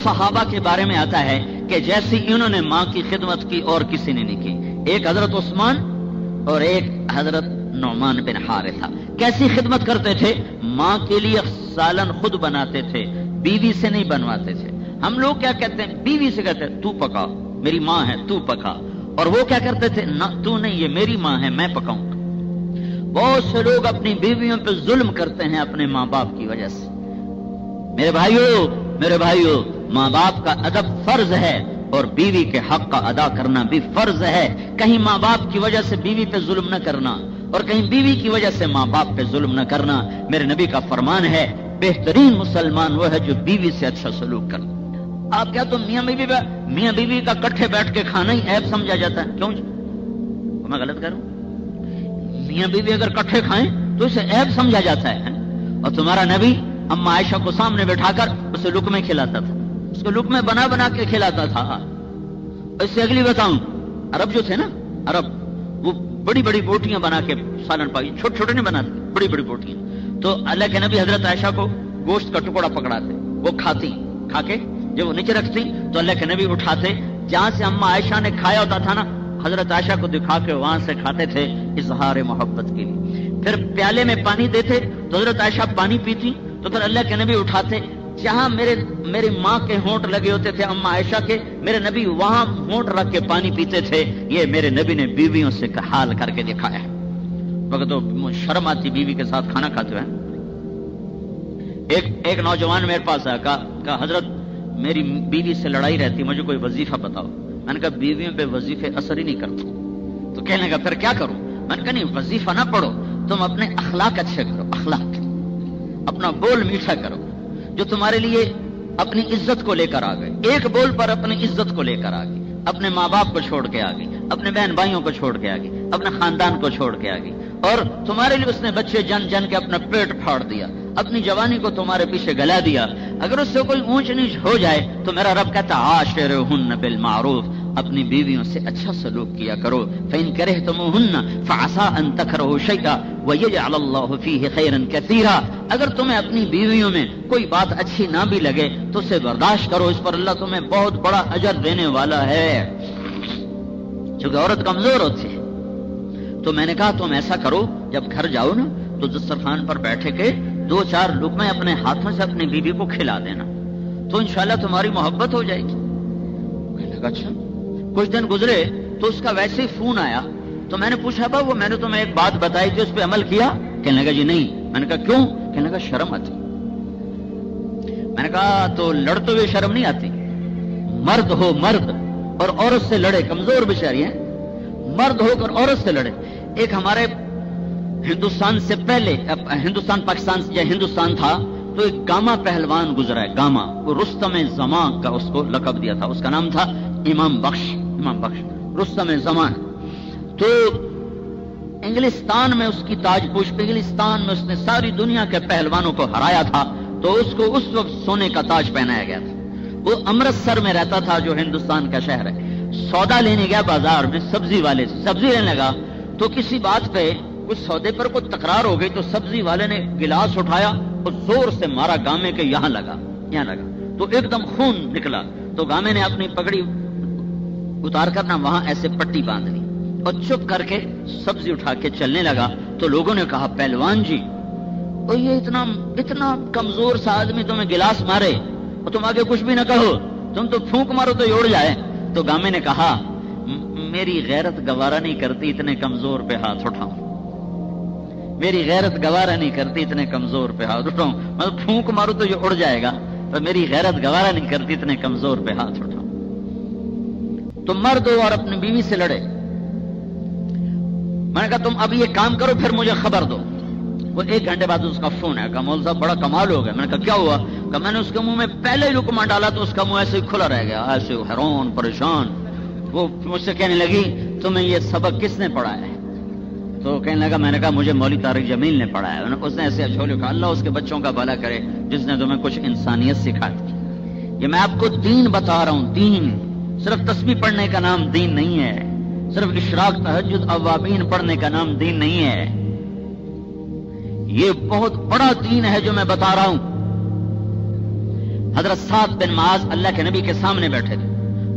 صحابہ کے بارے میں آتا ہے کہ جیسی انہوں نے ماں کی خدمت کی اور کسی نے نہیں کی. ایک حضرت عثمان اور ایک حضرت نعمان بن حارثہ. کیسی خدمت کرتے تھے؟ ماں کے لیے سالن خود بناتے تھے، بیوی سے نہیں بنواتے تھے. ہم لوگ کیا کہتے ہیں؟ بیوی سے کہتے ہیں تو پکا، میری ماں ہے تو پکا. اور وہ کیا کرتے تھے؟ نہ تو نہیں، یہ میری ماں ہے میں پکاؤں. بہت سے لوگ اپنی بیویوں پہ ظلم کرتے ہیں اپنے ماں باپ کی وجہ سے. میرے بھائیو ماں باپ کا ادب فرض ہے اور بیوی کے حق کا ادا کرنا بھی فرض ہے. کہیں ماں باپ کی وجہ سے بیوی پہ ظلم نہ کرنا اور کہیں بیوی کی وجہ سے ماں باپ پہ ظلم نہ کرنا. میرے نبی کا فرمان ہے بہترین مسلمان وہ ہے جو بیوی سے اچھا سلوک کرتا. آپ کیا تو میاں بیوی کا کٹھے بیٹھ کے کھانا ہی عیب سمجھا جاتا ہے؟ کیوں جی میں غلط کروں؟ میاں بیوی اگر کٹھے کھائیں تو اسے عیب سمجھا جاتا ہے. اور تمہارا نبی اما عائشہ کو سامنے بٹھا کر اسے لقمے کھلاتا تھا، اس کو لقمے بنا بنا کے کھلاتا تھا. اس سے اگلی بتاؤں، عرب جو تھے نا، عرب وہ بڑی بڑی بوٹیاں بنا کے سالن پائی، چھوٹے چھوٹے نہیں بناتے، بڑی بڑی بوٹیاں. تو اللہ کے نبی حضرت عائشہ کو گوشت کا ٹکڑا پکڑاتے، وہ کھاتی، کھا کے جب وہ نیچے رکھتی تو اللہ کے نبی اٹھاتے، جہاں سے اما عائشہ نے کھایا ہوتا تھا نا حضرت عائشہ کو دکھا کے وہاں سے کھاتے تھے اظہار محبت کے لیے. پھر پیالے میں پانی دیتے تو حضرت عائشہ پانی پیتی تو پھر اللہ کے نبی اٹھاتے، جہاں میری ماں کے ہونٹ لگے ہوتے تھے اما عائشہ کے، میرے نبی وہاں ہونٹ رکھ کے پانی پیتے تھے. یہ میرے نبی نے بیویوں سے حال کر کے دکھایا ہے. مگر تو شرم آتی بیوی کے ساتھ کھانا کھاتے ہیں. ایک نوجوان میرے پاس آیا، کہا حضرت میری بیوی سے لڑائی رہتی، مجھے کوئی وظیفہ بتاؤ. میں نے کہا بیویوں پہ وظیفے اثر ہی نہیں کرتے. تو کہنے لگا پھر کیا کروں؟ میں نے کہا نہیں، وظیفہ نہ پڑھو، تم اپنے اخلاق اچھے کرو، اخلاق اپنا بول میٹھا کرو. جو تمہارے لیے اپنی عزت کو لے کر آ گئے، ایک بول پر اپنی عزت کو لے کر آ گئی، اپنے ماں باپ کو چھوڑ کے آ گئی، اپنے بہن بھائیوں کو چھوڑ کے آ گئی، اپنے خاندان کو چھوڑ کے آ گئی، اور تمہارے لیے اس نے بچے جن جن کے اپنا پیٹ پھاڑ دیا، اپنی جوانی کو تمہارے پیچھے گلا دیا. اگر اس سے کوئی اونچ نیچ ہو جائے تو میرا رب کہتا عاشرہن بالمعروف، اپنی بیویوں سے اچھا سلوک کیا کرو. فإن کرہتموہن فعسى ان تکرہوا شیئا ویجعل اللہ فیہ خیرا کثیرا. اگر تمہیں اپنی بیویوں میں کوئی بات اچھی نہ بھی لگے تو اسے برداشت کرو، اس پر اللہ تمہیں بہت بڑا اجر دینے والا ہے. چونکہ عورت کمزور ہوتی ہے تو میں نے کہا تم ایسا کرو، جب گھر جاؤ نا تو دسترخوان پر بیٹھے کے 2-4 لقمے اپنے ہاتھوں سے اپنی بیوی کو کھلا دینا، تو انشاءاللہ تمہاری محبت ہو جائے گی. میں نے کہا اچھا. کچھ دن گزرے تو اس کا ویسے ہی فون آیا تو میں نے پوچھا وہ میں نے تمہیں ایک بات بتائی تھی، اس پہ عمل کیا؟ کہنے لگا جی نہیں. میں نے کہا کیوں؟ کہنے لگا شرم آتی. میں نے کہا تو لڑتے ہوئے شرم نہیں آتی؟ مرد ہو مرد اور عورت سے لڑے، کمزور بیچاری ہیں، مرد ہو کر عورت سے لڑے. ایک ہمارے ہندوستان سے پہلے، ہندوستان پاکستان یا ہندوستان تھا تو ایک گاما پہلوان گزرا ہے، گاما، وہ رستم زمان کا اس کو لقب دیا تھا، اس کا نام تھا امام بخش رستم زمان. تو انگلستان میں اس کی تاج پوش، انگلستان میں اس نے ساری دنیا کے پہلوانوں کو ہرایا تھا، تو اس کو اس وقت سونے کا تاج پہنایا گیا تھا. وہ امرتسر میں رہتا تھا جو ہندوستان کا شہر ہے. سودا لینے گیا بازار میں سبزی والے سے، سبزی لینے لگا تو کسی بات پہ کچھ سودے پر کوئی تکرار ہو گئی تو سبزی والے نے گلاس اٹھایا اور زور سے مارا گامے کے یہاں لگا تو ایک دم خون نکلا. تو گامے نے اپنی پگڑی اتار کر نہ وہاں ایسے پٹی باندھ لی اور چپ کر کے سبزی اٹھا کے چلنے لگا. تو لوگوں نے کہا پہلوان جی اور یہ اتنا کمزور سا آدمی تمہیں گلاس مارے اور تم آگے کچھ بھی نہ کہو، تم تو پھونک مارو تو یہ اڑ جائے. تو گامے نے کہا میری غیرت گوارا نہیں کرتی اتنے کمزور پہ ہاتھ اٹھاؤں، میری غیرت گوارا نہیں کرتی اتنے کمزور پہ ہاتھ اٹھاؤں. میں پھونک ماروں تو یہ اڑ جائے گا، پر میری غیرت گوارا نہیں کرتی اتنے کمزور پہ ہاتھ اٹھاؤں. تو مرد ہو اور اپنی بیوی سے لڑے. میں نے کہا تم اب یہ کام کرو پھر مجھے خبر دو. وہ 1 گھنٹے بعد اس کا فون ہے، کہا مول صاحب بڑا کمال ہو گیا. میں نے کہا کیا ہوا؟ کہ میں نے اس کے منہ میں پہلے ہی لقمہ ڈالا تو اس کا منہ ایسے ہی کھلا رہ گیا، ایسے حیران پریشان. وہ مجھ سے کہنے لگی تمہیں یہ سبق کس نے پڑھایا ہے؟ تو کہنے لگا میں نے کہا مجھے مولوی طارق جمیل نے پڑھایا ہے. اس نے ایسے اچھولے کہا اللہ اس کے بچوں کا بھلا کرے جس نے تمہیں کچھ انسانیت سکھا دی. یہ میں آپ کو دین بتا رہا ہوں، دین. صرف تسبیح پڑھنے کا نام دین نہیں ہے، صرف اشراق تہجد اوابین پڑھنے کا نام دین نہیں ہے. یہ بہت بڑا دین ہے جو میں بتا رہا ہوں. حضرت سعد بن معاذ اللہ کے نبی کے سامنے بیٹھے تھے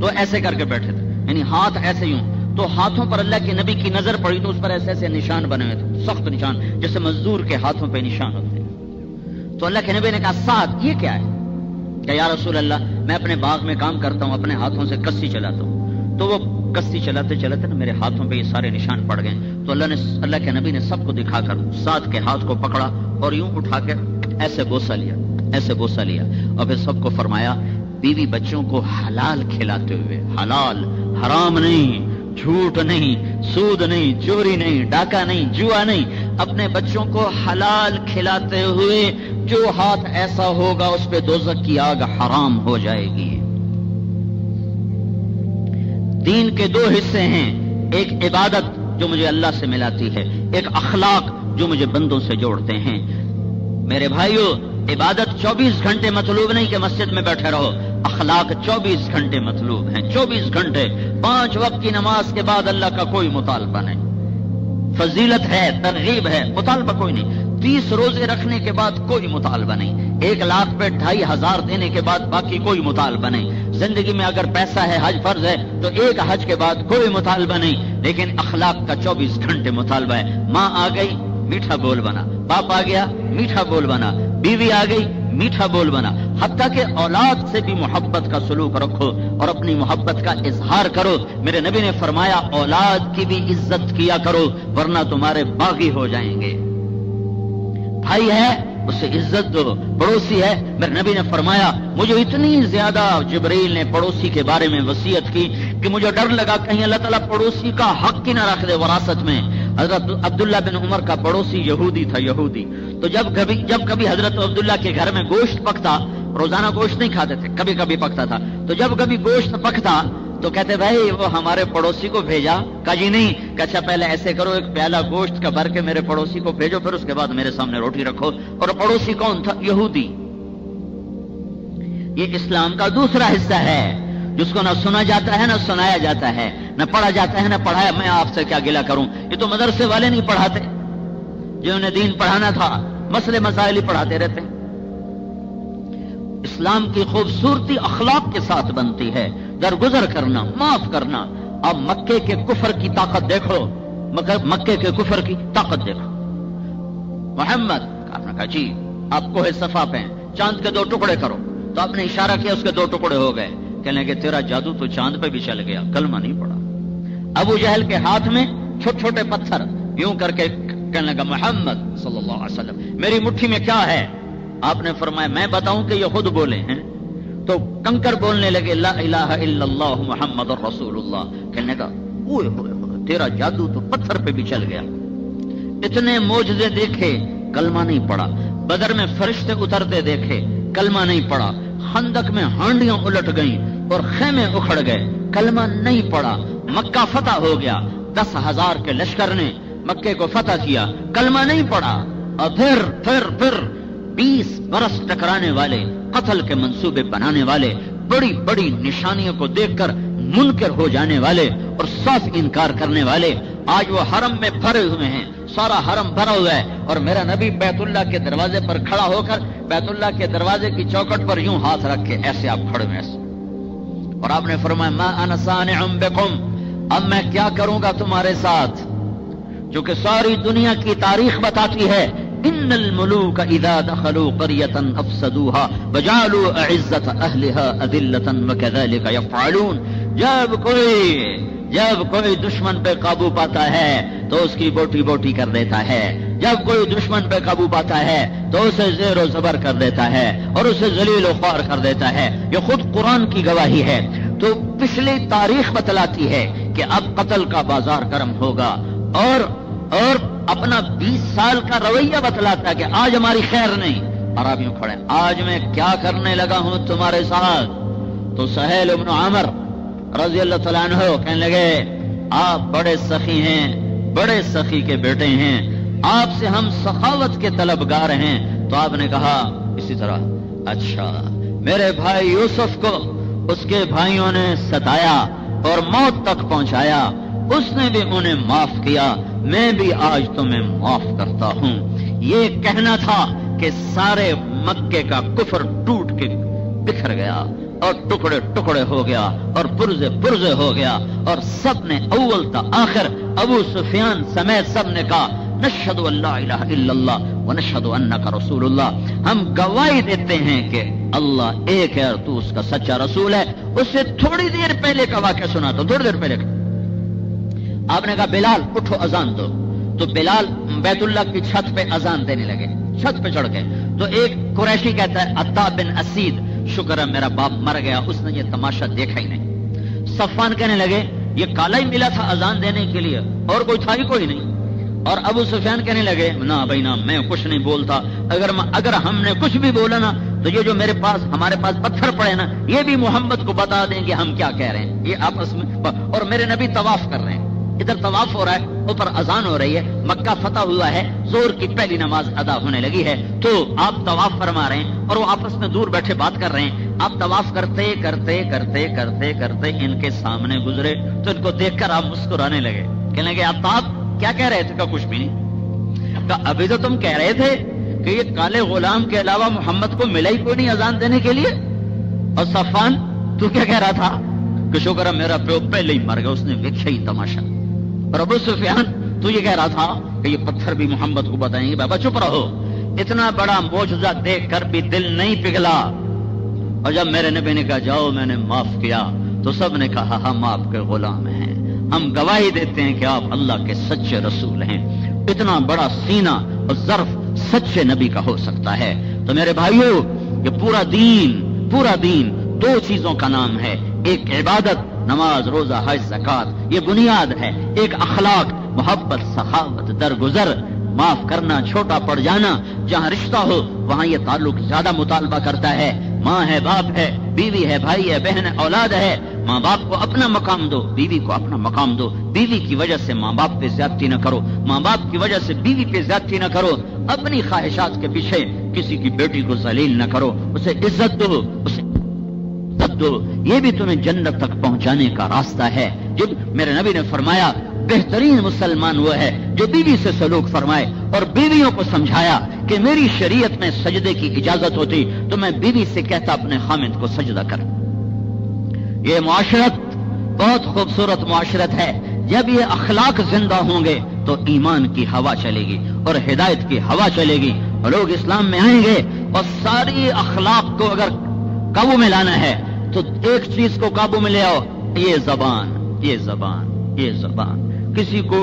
تو ایسے کر کے بیٹھے تھے، یعنی ہاتھ ایسے یوں، تو ہاتھوں پر اللہ کے نبی کی نظر پڑی تو اس پر ایسے ایسے نشان بنے ہوئے تھے، سخت نشان جیسے مزدور کے ہاتھوں پہ نشان ہوتے ہیں۔ تو اللہ کے نبی نے کہا سعد یہ کیا ہے؟ کہ یا رسول اللہ میں اپنے باغ میں کام کرتا ہوں، اپنے ہاتھوں سے کسی چلاتا ہوں، تو وہ کسی چلاتے چلاتے نا میرے ہاتھوں پہ یہ سارے نشان پڑ گئے۔ تو اللہ کے نبی نے سب کو دکھا کر سعد کے ہاتھ کو پکڑا اور یوں اٹھا کے ایسے بوسہ لیا، ایسے بوسہ لیا، اور پھر سب کو فرمایا بیوی بچوں کو حلال کھلاتے ہوئے، حلال، حرام نہیں، جھوٹ نہیں، سود نہیں، چوری نہیں، ڈاکہ نہیں، جوا نہیں، اپنے بچوں کو حلال کھلاتے ہوئے جو ہاتھ ایسا ہوگا اس پہ دوزخ کی آگ حرام ہو جائے گی۔ دین کے دو حصے ہیں، ایک عبادت جو مجھے اللہ سے ملاتی ہے، ایک اخلاق جو مجھے بندوں سے جوڑتے ہیں۔ میرے بھائیو، عبادت 24 گھنٹے مطلوب نہیں کہ مسجد میں بیٹھے رہو، اخلاق 24 گھنٹے مطلوب ہیں، 24 گھنٹے، 5 وقت کی نماز کے بعد اللہ کا کوئی مطالبہ نہیں، فضیلت ہے، ترغیب ہے، مطالبہ کوئی نہیں، 30 روزے رکھنے کے بعد کوئی مطالبہ نہیں، 1 لاکھ پہ 2500 دینے کے بعد باقی کوئی مطالبہ نہیں، زندگی میں اگر پیسہ ہے، حج فرض ہے تو 1 حج کے بعد کوئی مطالبہ نہیں، لیکن اخلاق کا 24 گھنٹے مطالبہ ہے۔ ماں آ گئی میٹھا بول بنا، باپ آ گیا میٹھا بول بنا، بیوی آ گئی میٹھا بول بنا، حتیٰ کہ اولاد سے بھی محبت کا سلوک رکھو اور اپنی محبت کا اظہار کرو۔ میرے نبی نے فرمایا اولاد کی بھی عزت کیا کرو ورنہ تمہارے باغی ہو جائیں گے۔ بھائی ہے اسے عزت دو، پڑوسی ہے، میرے نبی نے فرمایا مجھے اتنی زیادہ جبریل نے پڑوسی کے بارے میں وصیت کی کہ مجھے ڈر لگا کہیں اللہ تعالیٰ پڑوسی کا حق ہی نہ رکھ دے وراثت میں۔ حضرت عبداللہ بن عمر کا پڑوسی یہودی تھا، یہودی، تو جب کبھی حضرت عبداللہ کے گھر میں گوشت پکتا، روزانہ گوشت نہیں کھاتے تھے، کبھی کبھی پکتا تھا، تو جب کبھی گوشت پکتا تو کہتے بھائی وہ ہمارے پڑوسی کو بھیجا؟ کہا جی نہیں۔ کہ اچھا پہلے ایسے کرو، ایک پیالہ گوشت کا بھر کے میرے پڑوسی کو بھیجو، پھر اس کے بعد میرے سامنے روٹی رکھو۔ اور پڑوسی کون تھا؟ یہودی۔ یہ اسلام کا دوسرا حصہ ہے جس کو نہ سنا جاتا ہے نہ سنایا جاتا ہے، نہ پڑھا جاتا ہے نہ پڑھایا۔ میں آپ سے کیا گلہ کروں، یہ تو مدرسے والے نہیں پڑھاتے، جنہوں نے دین پڑھانا تھا مسئلے مسائل ہی پڑھاتے رہتے۔ اسلام کی خوبصورتی اخلاق کے ساتھ بنتی ہے، درگزر کرنا، معاف کرنا۔ اب مکے کے کفر کی طاقت دیکھو، مکے کے کفر کی طاقت دیکھو۔ محمد آپ نے کہا جی آپ کوہ صفا پہ چاند کے 2 ٹکڑے کرو، تو آپ نے اشارہ کیا، اس کے 2 ٹکڑے ہو گئے۔ کہنے کہ تیرا جادو تو چاند پہ بھی چل گیا، کلمہ نہیں پڑا۔ ابو جہل کے ہاتھ میں چھوٹے چھوٹے پتھر، یوں کر کے کہنے لگا محمد صلی اللہ علیہ وسلم میری مٹھی میں کیا ہے؟ آپ نے فرمایا میں بتاؤں کہ یہ خود بولے ہیں؟ تو کنکر بولنے لگے لا الہ الا اللہ محمد رسول اللہ۔ کہنے کا اوئے ہوئے تیرا جادو تو پتھر پہ بھی چل گیا۔ اتنے معجزے دیکھے، کلمہ نہیں پڑا۔ بدر میں فرشتے اترتے دیکھے، کلمہ نہیں پڑا۔ خندق میں ہانڈیاں الٹ گئیں اور خیمے اکھڑ گئے، کلمہ نہیں پڑا۔ مکہ فتح ہو گیا، 10,000 کے لشکر نے مکے کو فتح کیا، کلمہ نہیں پڑا۔ اور پھر 20 برس ٹکرانے والے، قتل کے منصوبے بنانے والے، بڑی بڑی نشانیوں کو دیکھ کر منکر ہو جانے والے اور صاف انکار کرنے والے، آج وہ حرم میں بھرے ہوئے ہیں، سارا حرم بھرا ہوا ہے، اور میرا نبی بیت اللہ کے دروازے پر کھڑا ہو کر بیت اللہ کے دروازے کی چوکٹ پر یوں ہاتھ رکھ کے ایسے آپ کھڑے ہیں، اور آپ نے فرمایا ما انا صانع بکم، اب میں کیا کروں گا تمہارے ساتھ؟ جو کہ ساری دنیا کی تاریخ بتاتی ہے ان الملوک اذا دخلوا قرية افسدوها وجعلوا اعزة اهلها اذلة وكذلك يفعلون۔ جب کوئی دشمن پہ قابو پاتا ہے تو اس کی بوٹی بوٹی کر دیتا ہے، جب کوئی دشمن پہ قابو پاتا ہے تو اسے زیر و زبر کر دیتا ہے اور اسے ذلیل و خوار کر دیتا ہے۔ یہ خود قرآن کی گواہی ہے۔ تو پچھلی تاریخ بتلاتی ہے کہ اب قتل کا بازار گرم ہوگا، اور اپنا 20 سال کا رویہ بتلاتا ہے کہ آج ہماری خیر نہیں، اور آپ یوں کھڑے آج میں کیا کرنے لگا ہوں تمہارے ساتھ؟ تو سہیل ابن عمر رضی اللہ تعالیٰ عنہ کہنے لگے آپ بڑے سخی ہیں، بڑے سخی کے بیٹے ہیں، آپ سے ہم سخاوت کے طلبگار ہیں۔ تو آپ نے کہا اسی طرح اچھا میرے بھائی یوسف کو اس کے بھائیوں نے ستایا اور موت تک پہنچایا، اس نے بھی انہیں معاف کیا، میں بھی آج تمہیں معاف کرتا ہوں۔ یہ کہنا تھا کہ سارے مکے کا کفر ٹوٹ کے بکھر گیا اور ٹکڑے ٹکڑے ہو گیا اور پرزے پرزے ہو گیا، اور سب نے اول تا آخر ابو سفیان سمیت سب نے کہا نشہد ان لا الہ الا اللہ ونشہد انک رسول اللہ، ہم گواہی دیتے ہیں کہ اللہ ایک ہے اور تو اس کا سچا رسول ہے۔ اس سے تھوڑی دیر پہلے کا واقعہ سنا تو تھوڑی دیر پہلے کا آپ نے کہا بلال اٹھو اذان دو، تو بلال بیت اللہ کی چھت پہ اذان دینے لگے، چھت پہ چڑھ گئے، تو ایک قریشی کہتا ہے عطا بن اسید شکر ہے میرا باپ مر گیا، اس نے یہ تماشا دیکھا ہی نہیں۔ صفوان کہنے لگے یہ کالا ہی ملا تھا اذان دینے کے لیے اور کوئی تھا ہی کوئی نہیں، اور ابو سفیان کہنے لگے نہ بھائی نہ، میں کچھ نہیں بولتا، اگر ہم نے کچھ بھی بولا نا تو یہ جو ہمارے پاس پتھر پڑے نا یہ بھی محمد کو بتا دیں کہ ہم کیا کہہ رہے ہیں، یہ آپس میں، اور میرے نبی طواف کر رہے ہیں، ادھر طواف ہو رہا ہے اوپر اذان ہو رہی ہے، مکہ فتح ہوا ہے، زور کی پہلی نماز ادا ہونے لگی ہے، تو آپ طواف فرما رہے ہیں اور وہ آپس میں دور بیٹھے بات کر رہے ہیں، آپ طواف کرتے کرتے کرتے کرتے کرتے ان کے سامنے گزرے تو ان کو دیکھ کر آپ مسکرانے لگے، کہنے لگے آپ کیا کہہ رہے تھے؟ کہا کچھ بھی نہیں۔ کہا ابھی تو تم کہہ رہے تھے کہ یہ کالے غلام کے علاوہ محمد کو ملا ہی کوئی نہیں اذان دینے کے لیے، اور صفوان تو کیا کہہ رہا تھا کہ شکر ہے میرا پیو پہلے ہی مر گیا، اس نے دیکھا ہی تماشا، اور ابو سفیان تو یہ کہہ رہا تھا کہ یہ پتھر بھی محمد کو بتائیں گے، بابا چپ رہو، اتنا بڑا معجزہ دیکھ کر بھی دل نہیں پگھلا، اور جب میرے نبی نے کہا جاؤ میں نے معاف کیا تو سب نے کہا ہم آپ کے غلام ہیں، ہم گواہی دیتے ہیں کہ آپ اللہ کے سچے رسول ہیں۔ اتنا بڑا سینہ اور ظرف سچے نبی کا ہو سکتا ہے۔ تو میرے بھائیوں یہ پورا دین دو چیزوں کا نام ہے، ایک عبادت نماز روزہ حج زکات، یہ بنیاد ہے، ایک اخلاق محبت سخاوت درگزر، معاف کرنا چھوٹا پڑ جانا، جہاں رشتہ ہو وہاں یہ تعلق زیادہ مطالبہ کرتا ہے، ماں ہے باپ ہے بیوی ہے بھائی ہے بہن ہے اولاد ہے، ماں باپ کو اپنا مقام دو، بیوی کو اپنا مقام دو، بیوی کی وجہ سے ماں باپ پہ زیادتی نہ کرو، ماں باپ کی وجہ سے بیوی پہ زیادتی نہ کرو، اپنی خواہشات کے پیچھے کسی کی بیٹی کو ذلیل نہ کرو، اسے عزت دو، یہ بھی تمہیں جنت تک پہنچانے کا راستہ ہے۔ جب میرے نبی نے فرمایا بہترین مسلمان وہ ہے جو بیوی سے سلوک فرمائے، اور بیویوں کو سمجھایا کہ میری شریعت میں سجدے کی اجازت ہوتی تو میں بیوی سے کہتا اپنے خامند کو سجدہ کر۔ یہ معاشرت بہت خوبصورت معاشرت ہے، جب یہ اخلاق زندہ ہوں گے تو ایمان کی ہوا چلے گی اور ہدایت کی ہوا چلے گی، اور لوگ اسلام میں آئیں گے، اور ساری اخلاق کو اگر قابو میں لانا ہے تو ایک چیز کو قابو میں لے آؤ، یہ زبان، کسی کو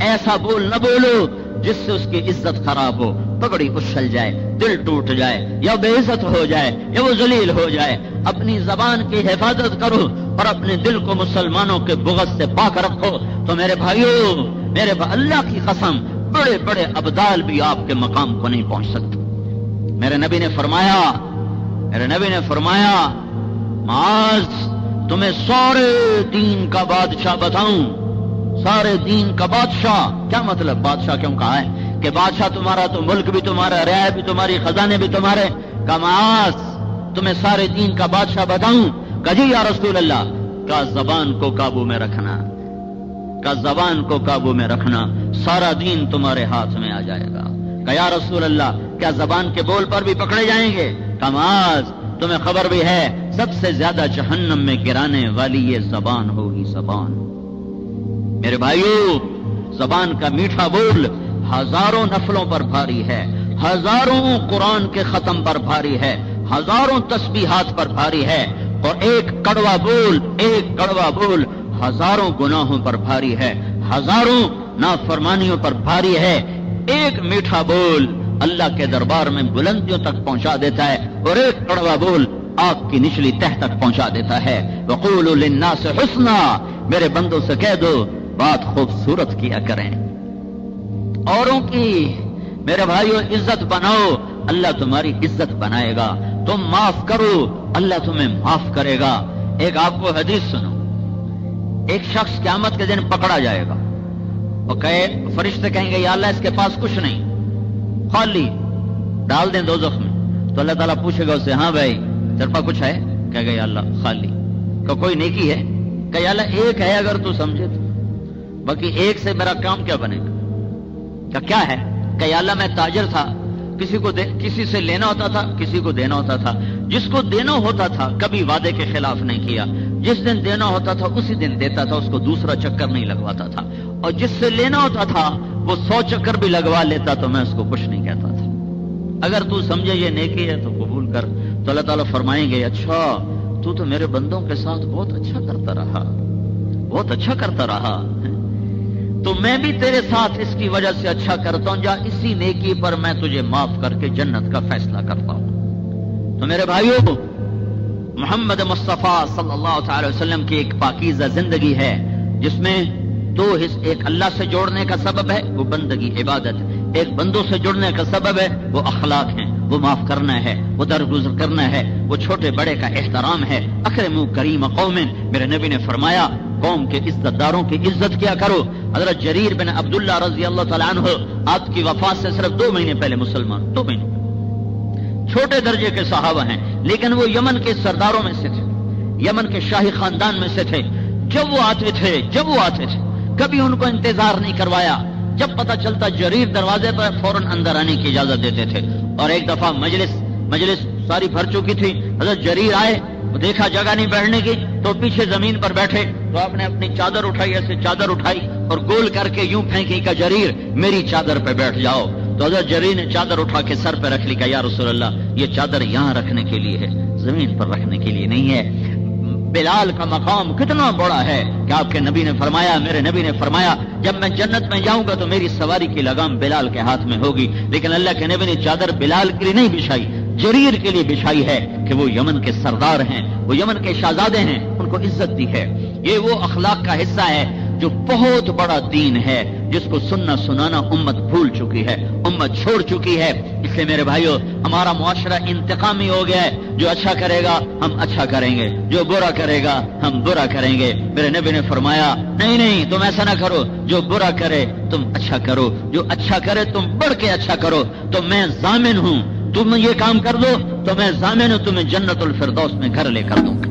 ایسا بول نہ بولو جس سے اس کی عزت خراب ہو، پگڑی اچھل جائے، دل ٹوٹ جائے، یا بے عزت ہو جائے یا وہ ذلیل ہو جائے۔ اپنی زبان کی حفاظت کرو اور اپنے دل کو مسلمانوں کے بغض سے پاک رکھو، تو میرے بھائیوں اللہ کی قسم بڑے بڑے ابدال بھی آپ کے مقام کو نہیں پہنچ سکتے۔ میرے نبی نے فرمایا معاذ تمہیں سارے دین کا بادشاہ بتاؤں، سارے دین کا بادشاہ، کیا مطلب بادشاہ کیوں کہا ہے؟ کہ بادشاہ تمہارا تو ملک بھی تمہارا، رعایا بھی تمہاری، خزانے بھی تمہارے، کہ معاذ تمہیں سارے دین کا بادشاہ بتاؤں؟ کہ جی یا رسول اللہ، کا زبان کو قابو میں رکھنا، سارا دین تمہارے ہاتھ میں آ جائے گا۔ کہ یا رسول اللہ کیا زبان کے بول پر بھی پکڑے جائیں گے؟ کہ معاذ تمہیں خبر بھی ہے سب سے زیادہ جہنم میں گرانے والی یہ زبان ہوگی، زبان۔ میرے بھائیوں زبان کا میٹھا بول ہزاروں نفلوں پر بھاری ہے، ہزاروں قرآن کے ختم پر بھاری ہے، ہزاروں تسبیحات پر بھاری ہے، اور ایک کڑوا بول ہزاروں گناہوں پر بھاری ہے، ہزاروں نافرمانیوں پر بھاری ہے۔ ایک میٹھا بول اللہ کے دربار میں بلندیوں تک پہنچا دیتا ہے، اور ایک کڑوا بول آگ کی نچلی تہ تک پہنچا دیتا ہے۔ وقولوا للناس حسنا، میرے بندوں سے کہہ دو بات خوبصورت کیا کریں، اوروں کی میرے بھائیوں عزت بناؤ، اللہ تمہاری عزت بنائے گا، تم معاف کرو اللہ تمہیں معاف کرے گا۔ ایک آپ کو حدیث سنو، ایک شخص قیامت کے دن پکڑا جائے گا، اور فرشتے کہیں گے یا اللہ اس کے پاس کچھ نہیں، خالی، ڈال دیں دوزخ میں، تو اللہ تعالیٰ پوچھے گا اسے ہاں بھائی تیرے پاس کچھ ہے؟ کہے گا یا اللہ خالی۔ کہ کوئی نیکی ہے؟ کہ یا اللہ ایک ہے اگر تو سمجھے تو، باقی ایک سے میرا کام کیا بنے گا؟ کیا ہے؟ کہ یا اللہ میں تاجر تھا، کسی سے لینا ہوتا تھا کسی کو دینا ہوتا تھا، جس کو دینا ہوتا تھا کبھی وعدے کے خلاف نہیں کیا، جس دن دینا ہوتا تھا اسی دن دیتا تھا، اس کو دوسرا چکر نہیں لگواتا تھا، اور جس سے لینا ہوتا تھا وہ 100 چکر بھی لگوا لیتا تو میں اس کو کچھ نہیں کہتا تھا۔ اگر تو سمجھے یہ نیکی ہے تو قبول کر، تو اللہ تعالیٰ فرمائیں گے اچھا تو میرے بندوں کے ساتھ بہت اچھا کرتا رہا، بہت اچھا کرتا رہا، تو میں بھی تیرے ساتھ اس کی وجہ سے اچھا کرتا ہوں، جا اسی نیکی پر میں تجھے معاف کر کے جنت کا فیصلہ کرتا ہوں۔ تو میرے بھائیوں، محمد مصطفیٰ صلی اللہ تعالی وسلم کی ایک پاکیزہ زندگی ہے جس میں 2 حصے، ایک اللہ سے جوڑنے کا سبب ہے وہ بندگی عبادت، ایک بندوں سے جڑنے کا سبب ہے وہ اخلاق ہیں، وہ معاف کرنا ہے، وہ درگزر کرنا ہے، وہ چھوٹے بڑے کا احترام ہے۔ اکرموا کریم قوم، میرے نبی نے فرمایا قوم کے عزت داروں کی عزت کیا کرو۔ حضرت جریر بن عبداللہ رضی اللہ تعالیٰ عنہ آپ کی وفات سے صرف 2 مہینے پہلے مسلمان، 2 مہینے، چھوٹے درجے کے صحابہ ہیں لیکن وہ یمن کے سرداروں میں سے تھے، یمن کے شاہی خاندان میں سے تھے۔ جب وہ آتے تھے کبھی ان کو انتظار نہیں کروایا، جب پتہ چلتا جریر دروازے پر فوراً اندر آنے کی اجازت دیتے تھے۔ اور ایک دفعہ مجلس ساری بھر چکی تھی، حضرت جریر آئے، وہ دیکھا جگہ نہیں بیٹھنے کی تو پیچھے زمین پر بیٹھے، تو آپ نے اپنی چادر اٹھائی، ایسے چادر اٹھائی اور گول کر کے یوں پھینکی کہ جریر میری چادر پہ بیٹھ جاؤ۔ تو حضرت جریر نے چادر اٹھا کے سر پہ رکھ لی کہ یا رسول اللہ یہ چادر یہاں رکھنے کے لیے ہے، زمین پر رکھنے کے لیے نہیں ہے۔ بلال کا مقام کتنا بڑا ہے کہ آپ کے نبی نے فرمایا، میرے نبی نے فرمایا جب میں جنت میں جاؤں گا تو میری سواری کی لگام بلال کے ہاتھ میں ہوگی، لیکن اللہ کے نبی نے چادر بلال کے لیے نہیں بچھائی، جریر کے لیے بچھائی ہے کہ وہ یمن کے سردار ہیں، وہ یمن کے شہزادے ہیں، ان کو عزت دی ہے۔ یہ وہ اخلاق کا حصہ ہے جو بہت بڑا دین ہے، جس کو سننا سنانا امت بھول چکی ہے، امت چھوڑ چکی ہے۔ اس لیے میرے بھائیو، ہمارا معاشرہ انتقامی ہو گیا ہے، جو اچھا کرے گا ہم اچھا کریں گے، جو برا کرے گا ہم برا کریں گے۔ میرے نبی نے فرمایا نہیں تم ایسا نہ کرو، جو برا کرے تم اچھا کرو، جو اچھا کرے تم بڑھ کے اچھا کرو، تو میں ضامن ہوں، تم یہ کام کر دو تو میں ضامن ہوں تمہیں جنت الفردوس میں گھر لے کر دوں گا۔